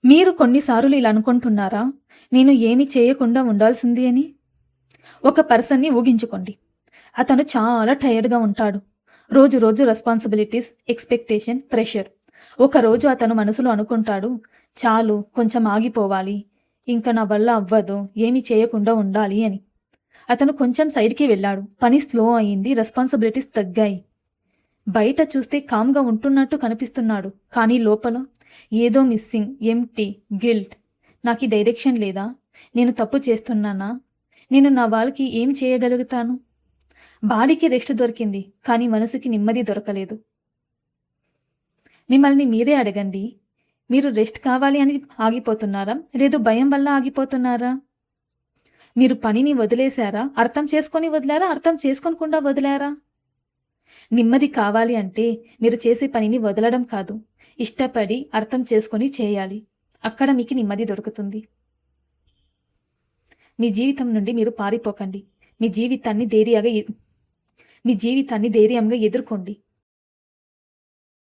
మీరు కొన్నిసార్లు ఇలా అనుకుంటున్నారా? నేను ఏమి చేయకుండా ఉండాల్సింది అని? ఒక పర్సన్‌ని ఊహించుకోండి. అతను చాలా టైర్డ్‌గా ఉంటాడు. రోజు రోజు రెస్పాన్సిబిలిటీస్, ఎక్స్‌పెక్టేషన్, ప్రెషర్. ఒకరోజు అతను మనసులో అనుకుంటాడు, చాలు కొంచెం ఆగిపోవాలి. ఇంక నా వల్ల అవ్వదు. ఏమి చేయకుండా ఉండాలి అని. అతను కొంచెం సైడ్‌కి వెళ్ళాడు. పని స్లో అయింది. రెస్పాన్సిబిలిటీస్ తగ్గాయి. బయట చూస్తే కామ్‌గా ఉంటున్నట్టు కనిపిస్తున్నాడు. కానీ లోపల ఏదో మిస్సింగ్, ఎంప్టీ, గిల్ట్. నాకీ డైరెక్షన్ లేదా? నేను తప్పు చేస్తున్నానా? నేను నా వాళ్ళకి ఏం చేయగలుగుతాను? బాడీకి రెస్ట్ దొరికింది. కానీ మనసుకి నెమ్మది దొరకలేదు. మిమ్మల్ని మీరే అడగండి. మీరు రెస్ట్ కావాలి అని ఆగిపోతున్నారా? లేదు భయం వల్ల ఆగిపోతున్నారా? మీరు పనిని వదిలేశారా? అర్థం చేసుకొని వదిలారా? అర్థం చేసుకోనకుండా వదిలారా? నెమ్మది కావాలి అంటే మీరు చేసే పనిని వదలడం కాదు. ఇష్టపడి, అర్థం చేసుకొని చేయాలి. అక్కడ మీకు నెమ్మది దొరుకుతుంది. మీ జీవితం నుండి మీరు పారిపోకండి. మీ జీవితాన్ని ధైర్యంగా ఎదుర్కోండి.